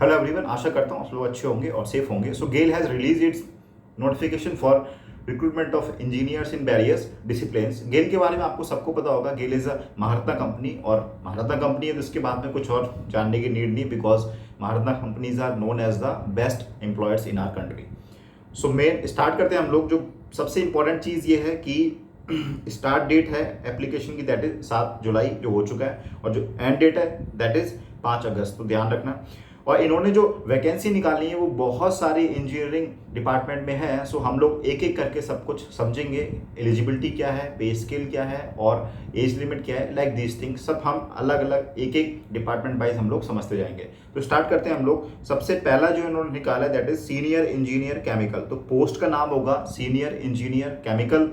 Hello everyone, आशा करता हूँ आप लोग अच्छे होंगे और सेफ होंगे। So GAIL has release its notification for recruitment of engineers in various disciplines. GAIL के बारे में आपको सबको पता होगा, GAIL is a Maharatna company, और महारत्ना कंपनी है तो इसके बाद में कुछ और जानने की नीड नहीं, because Maharatna companies are known as the best employers in our country. So मेन स्टार्ट करते हैं हम लोग। जो सबसे इंपॉर्टेंट चीज़ ये है कि स्टार्ट डेट है एप्लीकेशन की, दैट इज 7 जुलाई जो हो चुका है, और जो एंड डेट है दैट इज 5 अगस्त, तो ध्यान रखना। और इन्होंने जो वैकेंसी निकाली है वो बहुत सारी इंजीनियरिंग डिपार्टमेंट में है। सो हम लोग एक एक करके सब कुछ समझेंगे। एलिजिबिलिटी क्या है, पे स्केल क्या है, और एज लिमिट क्या है, लाइक दिस थिंग्स सब हम अलग अलग एक एक डिपार्टमेंट वाइज हम लोग समझते जाएंगे। तो स्टार्ट करते हैं हम लोग। सबसे पहला जो इन्होंने निकाला है that is senior engineer chemical. तो पोस्ट का नाम होगा सीनियर इंजीनियर केमिकल,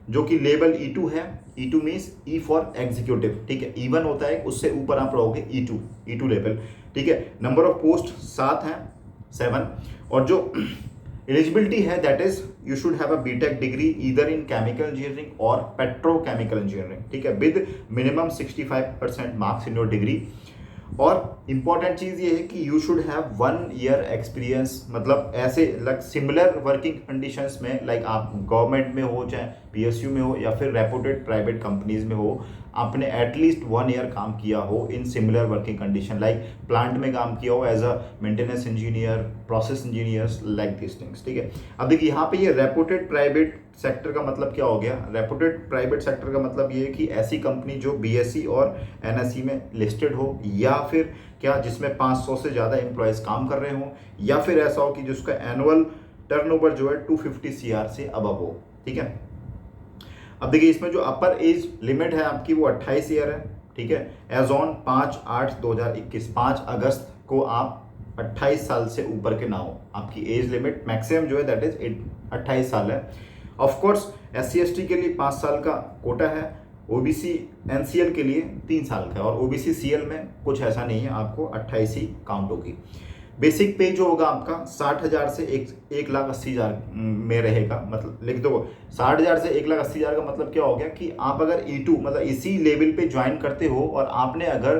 जो कि लेवल E2 है। E2 means E for executive, ठीक है। E1 होता है, उससे ऊपर आप रहोगे E2 लेवल, ठीक है। नंबर ऑफ पोस्ट 7 हैं, 7। और जो एलिजिबिलिटी है that is you should have a BTech degree either in chemical engineering और पेट्रोकेमिकल इंजीनियरिंग, ठीक है, with minimum 65% marks in your degree. और इंपॉर्टेंट चीज़ ये है कि you should have 1 year experience, मतलब ऐसे लाइक सिमिलर वर्किंग कंडीशंस में, लाइक आप गवर्नमेंट में हो, चाहे PSU में हो, या फिर रेपुटेड प्राइवेट कंपनीज में हो, आपने एटलीस्ट 1 ईयर काम किया हो in similar working condition, like plant में काम किया हो as a maintenance engineer, process engineers, like this things, ठीक है। अब देखिए यहाँ पे ये रेपुटेड प्राइवेट सेक्टर का मतलब क्या हो गया। रेपुटेड प्राइवेट सेक्टर का मतलब ये है कि ऐसी कंपनी जो BSE और NSE में लिस्टेड हो, या फिर क्या जिसमें 500 से ज़्यादा एम्प्लॉयज़ काम कर रहे हों, या फिर ऐसा हो कि जिसका एनुअल टर्नओवर जो है 250 CR से अबव हो, ठीक है। अब देखिए इसमें जो अपर एज लिमिट है आपकी वो 28 ईयर है, ठीक है। एज ऑन 5/8/2021, 5 अगस्त को आप 28 साल से ऊपर के ना हो। आपकी एज लिमिट मैक्सिमम जो है दैट इज 28 साल है। ऑफ कोर्स SC/ST के लिए 5 साल का कोटा है, OBC NCL के लिए 3 साल का है, और OBC CL में कुछ ऐसा नहीं है, आपको 28 ही काउंट होगी। बेसिक पे जो होगा आपका 60,000 से 1,80,000 में रहेगा। मतलब लिख दो 60,000 से 1,80,000 का मतलब क्या हो गया कि आप अगर E2 मतलब इसी लेवल पे ज्वाइन करते हो, और आपने अगर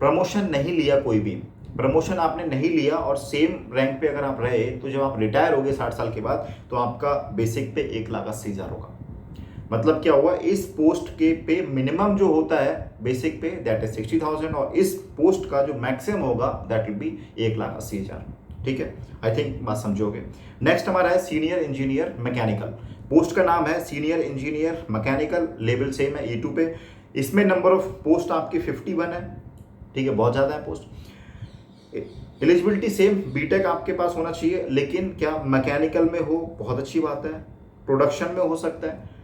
प्रमोशन नहीं लिया, कोई भी प्रमोशन आपने नहीं लिया, और सेम रैंक पे अगर आप रहे, तो जब आप रिटायर हो गए 60 साल के बाद, तो आपका बेसिक पे 1,80,000 होगा। मतलब क्या हुआ, इस पोस्ट के पे मिनिमम जो होता है बेसिक पे दैट इज 60,000, और इस पोस्ट का जो मैक्सिमम होगा दैट विल बी 1,80,000, ठीक है। आई थिंक बात समझोगे। नेक्स्ट हमारा है सीनियर इंजीनियर मैकेनिकल। पोस्ट का नाम है senior engineer mechanical, level same है E2 पे। इसमें नंबर ऑफ पोस्ट आपकी 51 है, ठीक है, बहुत ज़्यादा है पोस्ट। एलिजिबिलिटी सेम, बीटेक आपके पास होना चाहिए, लेकिन क्या मैकेनिकल में हो, बहुत अच्छी बात है। प्रोडक्शन में हो सकता है,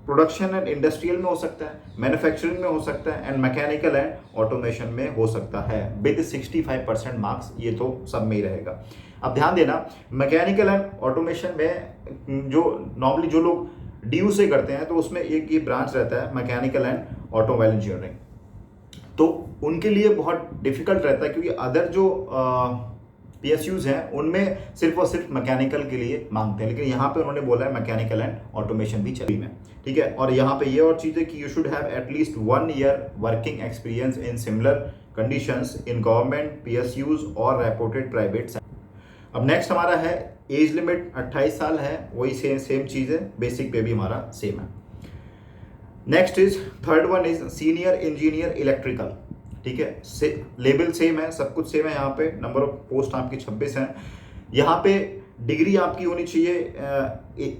प्रोडक्शन एंड इंडस्ट्रियल में हो सकता है, मैन्युफैक्चरिंग में हो सकता है, एंड मैकेनिकल एंड ऑटोमेशन में हो सकता है, विद 65% मार्क्स। ये तो सब में ही रहेगा। अब ध्यान देना, मैकेनिकल एंड ऑटोमेशन में जो नॉर्मली जो लोग DU से करते हैं, तो उसमें एक ये ब्रांच रहता है मैकेनिकल एंड ऑटोमोबाइल इंजीनियरिंग, तो उनके लिए बहुत डिफिकल्ट रहता है, क्योंकि अदर जो PSUs हैं उनमें सिर्फ और सिर्फ मैकेनिकल के लिए मांगते हैं, लेकिन यहाँ पे उन्होंने बोला है मैकेनिकल एंड ऑटोमेशन भी चली में, ठीक है। और यहाँ पे ये और चीज़ है कि you should have at least 1 year working experience in similar conditions in government PSUs और रेपुटेड प्राइवेट। अब नेक्स्ट हमारा है एज लिमिट 28 साल है, वही सेम चीज़ है, बेसिक पे भी हमारा सेम है। Next is third one is senior engineer electrical, ठीक है। लेवल सेम है, सब कुछ सेम है। यहाँ पे नंबर ऑफ पोस्ट आपकी 26 हैं। यहाँ पे डिग्री आपकी होनी चाहिए,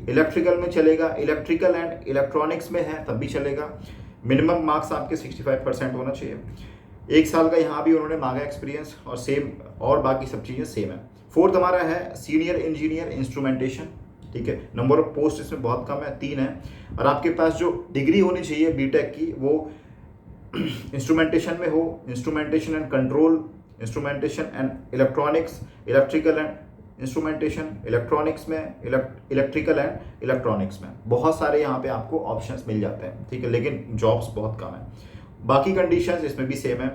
इलेक्ट्रिकल में चलेगा, इलेक्ट्रिकल एंड इलेक्ट्रॉनिक्स में है तब भी चलेगा। मिनिमम मार्क्स आपके 65% होना चाहिए। 1 साल का यहाँ भी उन्होंने मांगा एक्सपीरियंस, और सेम, और बाकी सब चीज़ें सेम है। फोर्थ हमारा है सीनियर इंजीनियर इंस्ट्रूमेंटेशन, ठीक है। नंबर ऑफ पोस्ट इसमें बहुत कम है, 3 है। और आपके पास जो डिग्री होनी चाहिए बीटेक की, वो इंस्ट्रूमेंटेशन में हो, instrumentation and control, instrumentation and electronics, electrical and instrumentation, electronics में, इलेक्ट्रिकल एंड इलेक्ट्रॉनिक्स में। बहुत सारे यहाँ पे आपको ऑप्शंस मिल जाते हैं, ठीक है, लेकिन जॉब्स बहुत कम है। बाकी कंडीशंस इसमें भी सेम है।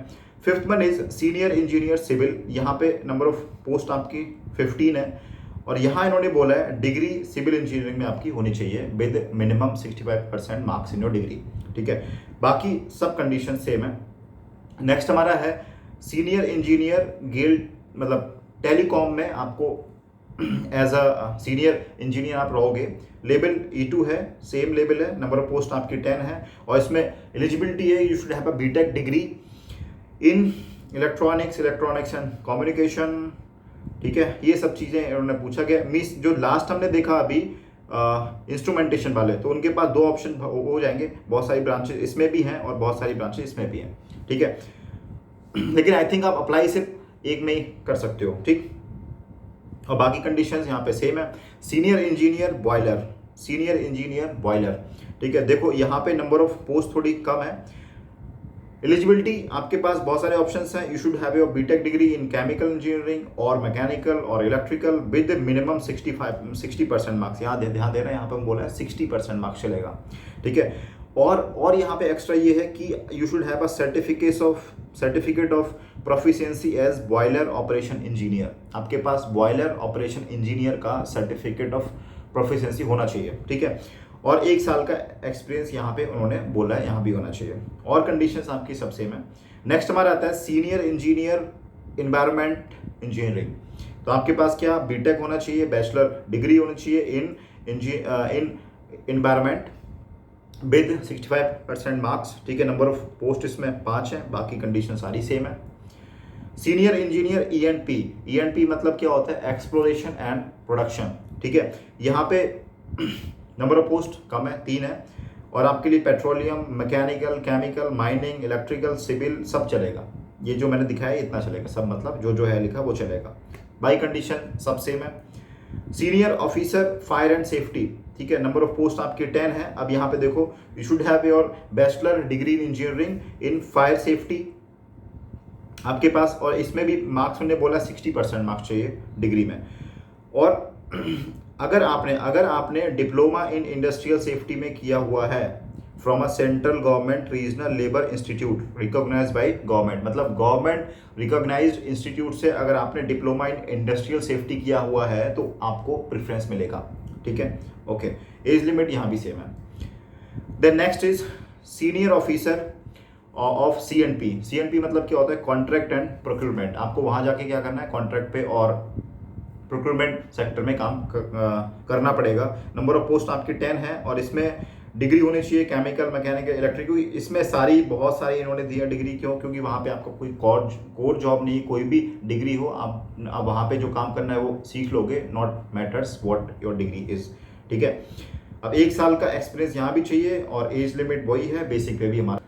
Fifth one is senior engineer civil. यहाँ पे नंबर ऑफ पोस्ट आपकी 15 है, और यहाँ इन्होंने बोला है डिग्री सिविल इंजीनियरिंग में आपकी होनी चाहिए with minimum 65% marks in your degree, ठीक है। बाकी सब कंडीशन सेम है। नेक्स्ट हमारा है सीनियर इंजीनियर गेल मतलब टेलीकॉम में आपको एज अ सीनियर इंजीनियर आप रहोगे। लेवल E2 है, सेम लेवल है, नंबर ऑफ पोस्ट आपकी 10 है और इसमें एलिजिबिलिटी है you should have a BTech degree in electronics and communication. ठीक है, ये सब चीज़ें इन्होंने पूछा गया। मिस जो लास्ट हमने देखा अभी इंस्ट्रूमेंटेशन वाले, तो उनके पास 2 ऑप्शन हो जाएंगे, बहुत सारी ब्रांचेस इसमें भी हैं और बहुत सारी ब्रांचेस इसमें भी हैं। ठीक है, लेकिन आई थिंक आप अप्लाई सिर्फ एक में ही कर सकते हो। ठीक, और बाकी कंडीशंस यहाँ पे सेम है। सीनियर इंजीनियर बॉयलर, ठीक है। देखो यहाँ पे नंबर ऑफ पोस्ट थोड़ी कम है। एलिजिबिलिटी आपके पास बहुत सारे ऑप्शंस हैं। You should have your BTech degree in chemical engineering और मैकेनिकल और इलेक्ट्रिकल विद मिनिमम 60% मार्क्स। यहाँ ध्यान देना, यहाँ पे हम बोला है 60% मार्क्स चलेगा। ठीक है, और यहाँ पे एक्स्ट्रा ये है कि you should have a certificate of proficiency as boiler operation engineer. आपके पास बॉयलर ऑपरेशन इंजीनियर का सर्टिफिकेट ऑफ प्रोफिशिएंसी होना चाहिए। ठीक है, और 1 साल का एक्सपीरियंस यहाँ पे उन्होंने बोला है, यहाँ भी होना चाहिए। और कंडीशंस आपकी सब सेम है। नेक्स्ट हमारा आता है सीनियर इंजीनियर एनवायरनमेंट इंजीनियरिंग। तो आपके पास क्या बीटेक होना चाहिए, बैचलर डिग्री होनी चाहिए इन एनवायरनमेंट विद 65% मार्क्स। ठीक है, नंबर ऑफ पोस्ट इसमें 5 है, बाकी कंडीशन सारी सेम है। सीनियर इंजीनियर ENP मतलब क्या होता है, एक्सप्लोरेशन एंड प्रोडक्शन। ठीक है, यहाँ पे नंबर ऑफ पोस्ट कम है, 3 है, और आपके लिए petroleum, mechanical, chemical, mining, electrical, civil सब चलेगा। ये जो मैंने दिखाया इतना चलेगा, सब मतलब जो है लिखा वो चलेगा। बाई कंडीशन सब सेम है। Senior officer fire and safety, ठीक है, नंबर ऑफ पोस्ट आपके 10 है। अब यहाँ पे देखो, you should have your bachelor degree in engineering in fire safety आपके पास, और इसमें भी मार्क्स उन्होंने बोला 60% मार्क्स चाहिए डिग्री में। और अगर आपने डिप्लोमा इन इंडस्ट्रियल सेफ्टी में किया हुआ है from a central government regional labour institute recognised by government, मतलब गवर्नमेंट रिकॉग्नाइज्ड इंस्टीट्यूट से अगर आपने डिप्लोमा इन इंडस्ट्रियल सेफ्टी किया हुआ है तो आपको प्रेफरेंस मिलेगा। ठीक है, ओके। एज लिमिट यहाँ भी सेम है। Then next is senior officer of CNP मतलब क्या होता है, कॉन्ट्रैक्ट एंड प्रोक्यूरमेंट। आपको वहाँ जाके क्या करना है, कॉन्ट्रैक्ट पे और प्रोक्यूरमेंट सेक्टर में काम करना पड़ेगा। नंबर ऑफ पोस्ट आपकी 10 है और इसमें डिग्री होनी चाहिए केमिकल, मैकेनिकल, इलेक्ट्रिकल। इसमें बहुत सारी इन्होंने दिया डिग्री। क्यों? क्योंकि वहाँ पे आपका कोई कोर जॉब नहीं, कोई भी डिग्री हो, आप वहाँ पे जो काम करना है वो सीख लोगे, not matters what your degree is. ठीक है, अब 1 साल का एक्सपीरियंस यहाँ भी चाहिए और एज लिमिट वही है, बेसिक पे भी हमारा।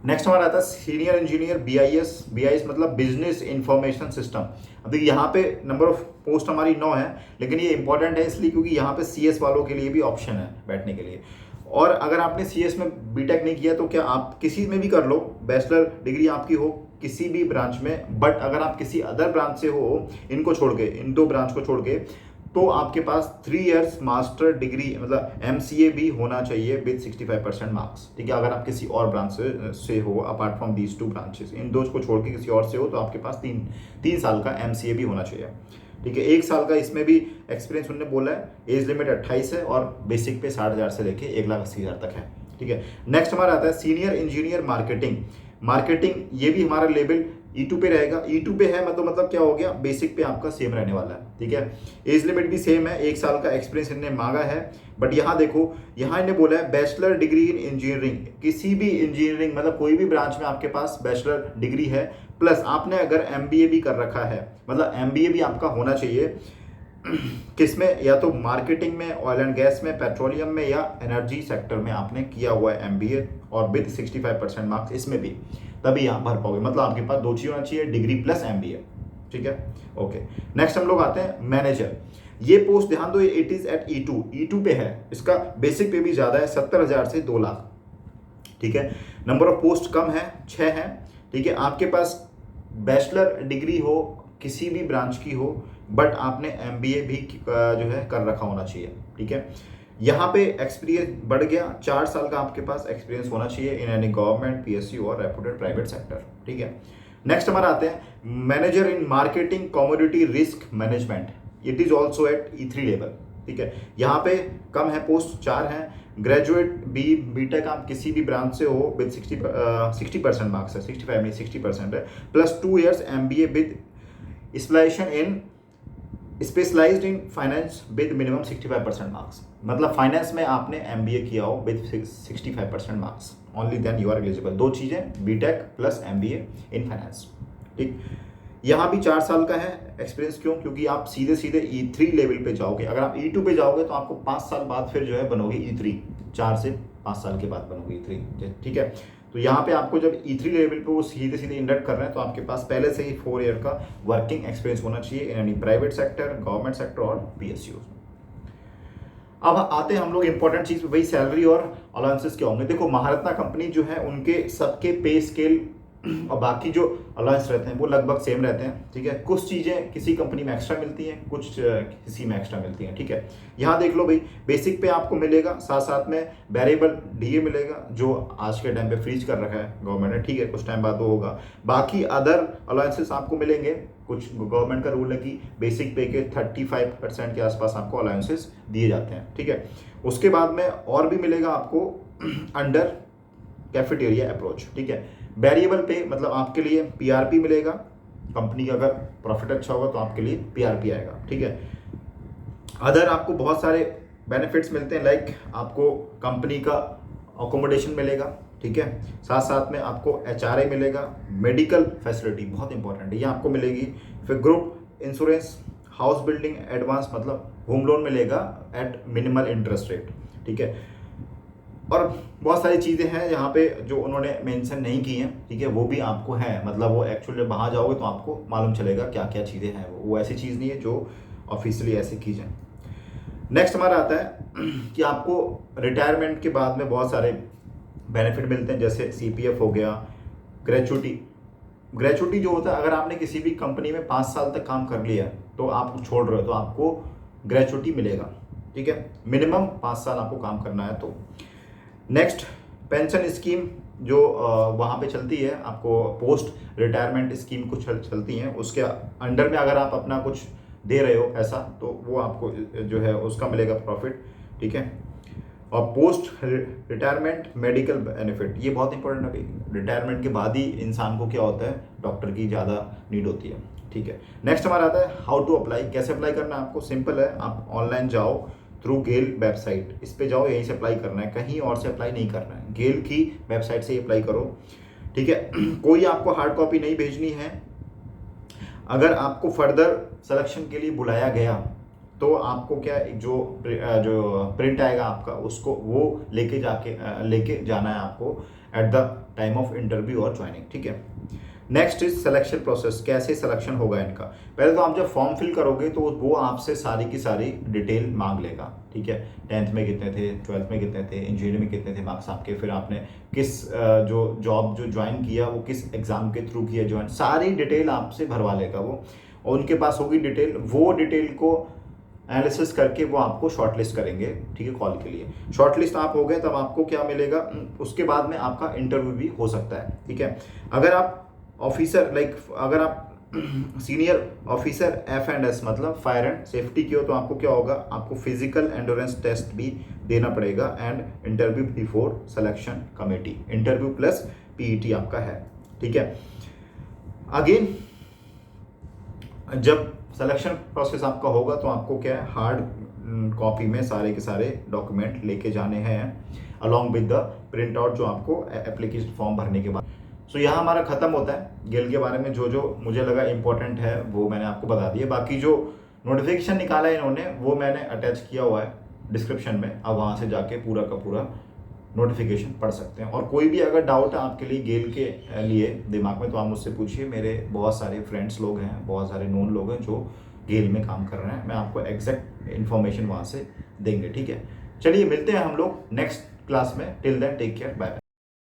नेक्स्ट हमारा आता है सीनियर इंजीनियर BIS मतलब बिजनेस इंफॉर्मेशन सिस्टम। अब देखिए यहाँ पे नंबर ऑफ पोस्ट हमारी 9 है, लेकिन ये इंपॉर्टेंट है इसलिए क्योंकि यहाँ पे CS वालों के लिए भी ऑप्शन है बैठने के लिए। और अगर आपने CS में बीटेक नहीं किया तो क्या आप किसी में भी कर लो, बैचलर डिग्री आपकी हो किसी भी ब्रांच में, बट अगर आप किसी अदर ब्रांच से हो, इन 2 ब्रांच को छोड़ के, तो आपके पास 3 इयर्स मास्टर डिग्री मतलब MCA भी होना चाहिए विद 65% मार्क्स। ठीक है, अगर आप किसी और ब्रांच से हो अपार्ट फ्रॉम दीज 2 ब्रांचेस, इन 2 को छोड़ के किसी और से हो तो आपके पास 3 साल का MCA भी होना चाहिए। ठीक है, 1 साल का इसमें भी एक्सपीरियंस उन्होंने बोला है। एज लिमिट 28 है और बेसिक पे 60,000 से लेके 1,80,000 तक है। ठीक है, नेक्स्ट हमारा आता है सीनियर इंजीनियर मार्केटिंग। ये भी हमारा लेवल E2 पे रहेगा। E2 पे है मतलब क्या हो गया, बेसिक पे आपका सेम रहने वाला है। ठीक है, एज लिमिट भी सेम है, 1 साल का एक्सपीरियंस इन्होंने मांगा है। बट यहाँ देखो, यहाँ इन्हें बोला है बैचलर डिग्री इन इंजीनियरिंग, किसी भी इंजीनियरिंग मतलब कोई भी ब्रांच में आपके पास बैचलर डिग्री है, प्लस आपने अगर MBA भी कर रखा है, मतलब MBA भी आपका होना चाहिए किसमें, या तो मार्केटिंग में, ऑयल एंड गैस में, पेट्रोलियम में, या एनर्जी सेक्टर में आपने किया हुआ है MBA और विद 65% मार्क्स इसमें भी, तभी यहाँ भर पाओगे। मतलब आपके पास 2 चीज़ होना चाहिए, डिग्री प्लस MBA। ठीक है, ओके। नेक्स्ट हम लोग आते हैं मैनेजर। ये पोस्ट ध्यान दो, इट इज एट E2 पे है, इसका बेसिक पे भी ज़्यादा है, 70,000 से 2 लाख। ठीक है, नंबर ऑफ पोस्ट कम है, 6 है। ठीक है, आपके पास बैचलर डिग्री हो किसी भी ब्रांच की हो, बट आपने MBA भी जो है कर रखा होना चाहिए। ठीक है, यहाँ पे एक्सपीरियंस बढ़ गया, 4 साल का आपके पास एक्सपीरियंस होना चाहिए इन एनी गवर्नमेंट, PSU और रेपुटेड प्राइवेट सेक्टर। ठीक है, नेक्स्ट हमारा आते हैं manager in marketing commodity risk management. It is also eight E3 level. ठीक है, यहाँ पे कम है पोस्ट, 4 हैं। ग्रेजुएट बीटेक आप किसी भी ब्रांच से हो विद 60% मार्क्स है, 65 नहीं 60% है, plus 2 years MBA with specialised in finance with minimum 65% marks. मतलब फाइनेंस में आपने MBA किया हो with 65% marks, only then you are eligible. 2 चीज़ें, BTech plus MBA in finance. ठीक, यहाँ भी 4 साल का है एक्सपीरियंस। क्यों? क्योंकि आप सीधे सीधे E3 लेवल पे जाओगे। अगर आप E2 पे जाओगे तो आपको 5 साल बाद फिर जो है बनोगे E3, 4 से 5 साल के बाद बनोगे E3। ठीक है, तो यहाँ पे आपको जब E3 लेवल पे वो सीधे सीधे इंडक्ट कर रहे हैं तो आपके पास पहले से ही 4 ईयर का वर्किंग एक्सपीरियंस होना चाहिए in any private sector, government sector और PSU। अब आते हैं हम लोग इंपॉर्टेंट चीज पे, भाई सैलरी और अलाउंसेस क्या होंगे। देखो महारत्ना कंपनी जो है उनके सबके पे स्केल और बाकी जो अलाउंस रहते हैं वो लगभग सेम रहते हैं। ठीक है, कुछ चीज़ें किसी कंपनी में एक्स्ट्रा मिलती हैं, कुछ किसी में एक्स्ट्रा मिलती हैं। ठीक है, यहाँ देख लो भाई, बेसिक पे आपको मिलेगा, साथ साथ में वेरिएबल DA मिलेगा जो आज के टाइम पे फ्रीज कर रखा है गवर्नमेंट ने। ठीक है, कुछ टाइम बाद वो होगा। बाकी अदर अलाउंसेस आपको मिलेंगे, कुछ गवर्नमेंट का रूल है कि बेसिक पे के 35% के आसपास आपको अलाउंसेस दिए जाते हैं। ठीक है, उसके बाद में और भी मिलेगा आपको अंडर कैफेटेरिया अप्रोच। ठीक है, वेरिएबल पे मतलब आपके लिए PRP मिलेगा, कंपनी का अगर प्रॉफिट अच्छा होगा तो आपके लिए PRP आएगा। ठीक है, अदर आपको बहुत सारे बेनिफिट्स मिलते हैं, लाइक आपको कंपनी का अकोमोडेशन मिलेगा। ठीक है, साथ साथ में आपको HRA मिलेगा, मेडिकल फैसिलिटी बहुत इंपॉर्टेंट है ये आपको मिलेगी, फिर group insurance, house building advance मतलब होम लोन मिलेगा एट मिनिमल इंटरेस्ट रेट। ठीक है, और बहुत सारी चीज़ें हैं यहाँ पे जो उन्होंने मेंशन नहीं की हैं। ठीक है, वो भी आपको है, मतलब वो एक्चुअली जब वहाँ जाओगे तो आपको मालूम चलेगा क्या क्या चीज़ें हैं। वो ऐसी चीज़ नहीं है जो ऑफिशियली ऐसे की जाए। नेक्स्ट हमारा आता है कि आपको रिटायरमेंट के बाद में बहुत सारे बेनिफिट मिलते हैं, जैसे CPF हो गया, ग्रेचुटी जो होता है, अगर आपने किसी भी कंपनी में 5 साल तक काम कर लिया तो आप छोड़ रहे हो तो आपको ग्रेचुटी मिलेगा। ठीक है, मिनिमम 5 साल आपको काम करना है तो। नेक्स्ट पेंशन स्कीम जो वहाँ पे चलती है, आपको पोस्ट रिटायरमेंट स्कीम कुछ चलती हैं, उसके अंडर में अगर आप अपना कुछ दे रहे हो पैसा तो वो आपको जो है उसका मिलेगा प्रॉफिट। ठीक है, और पोस्ट रिटायरमेंट मेडिकल बेनिफिट ये बहुत इंपॉर्टेंट है भाई, रिटायरमेंट के बाद ही इंसान को क्या होता है, डॉक्टर की ज़्यादा नीड होती है। ठीक है, नेक्स्ट हमारा आता है हाउ टू अप्लाई। कैसे अप्लाई करना है आपको? सिंपल है, आप ऑनलाइन जाओ थ्रू गेल वेबसाइट, इस पे जाओ, यहीं से अप्लाई करना है, कहीं और से अप्लाई नहीं करना है, गेल की वेबसाइट से ही अप्लाई करो। ठीक है, कोई आपको हार्ड कॉपी नहीं भेजनी है। अगर आपको फर्दर सिलेक्शन के लिए बुलाया गया तो आपको क्या जो प्रिंट आएगा आपका, उसको वो लेके जाना है आपको at the time of interview और ज्वाइनिंग। ठीक है, नेक्स्ट इज सिलेक्शन प्रोसेस। कैसे सिलेक्शन होगा इनका? पहले तो आप जब फॉर्म फिल करोगे तो वो आपसे सारी की सारी डिटेल मांग लेगा। ठीक है, 10th में कितने थे, 12th में कितने थे, इंजीनियरिंग में कितने थे मार्क्स आपके, फिर आपने किस जो जॉब जो ज्वाइन किया वो किस एग्जाम के थ्रू किया ज्वाइन, सारी डिटेल आपसे भरवा लेगा वो, और उनके पास होगी डिटेल। वो डिटेल को एनालिसिस करके वो आपको शॉर्टलिस्ट करेंगे। ठीक है, कॉल के लिए शॉर्टलिस्ट आप हो गए तब आपको क्या मिलेगा, उसके बाद में आपका इंटरव्यू भी हो सकता है। ठीक है, अगर आप ऑफिसर अगर आप सीनियर ऑफिसर F&S मतलब फायर एंड सेफ्टी की हो तो आपको क्या होगा, आपको फिजिकल एंडोरेंस टेस्ट भी देना पड़ेगा and interview before selection committee, interview plus PET आपका है। ठीक है, अगेन जब सिलेक्शन प्रोसेस आपका होगा तो आपको क्या है, हार्ड कॉपी में सारे के सारे डॉक्यूमेंट लेके जाने हैं along with the print out जो आपको एप्लीकेशन फॉर्म भरने के बाद। सो यहाँ हमारा खत्म होता है गेल के बारे में। जो मुझे लगा इंपॉर्टेंट है वो मैंने आपको बता दिया। बाकी जो नोटिफिकेशन निकाला है इन्होंने वो मैंने अटैच किया हुआ है डिस्क्रिप्शन में, अब वहाँ से जाके पूरा का पूरा नोटिफिकेशन पढ़ सकते हैं। और कोई भी अगर डाउट है आपके लिए गेल के लिए दिमाग में तो आप मुझसे पूछिए। मेरे बहुत सारे फ्रेंड्स लोग हैं, बहुत सारे नोन लोग हैं जो गेल में काम कर रहे हैं, मैं आपको एग्जैक्ट इन्फॉर्मेशन वहाँ से देंगे। ठीक है, चलिए मिलते हैं हम लोग नेक्स्ट क्लास में। Till then take care, bye bye.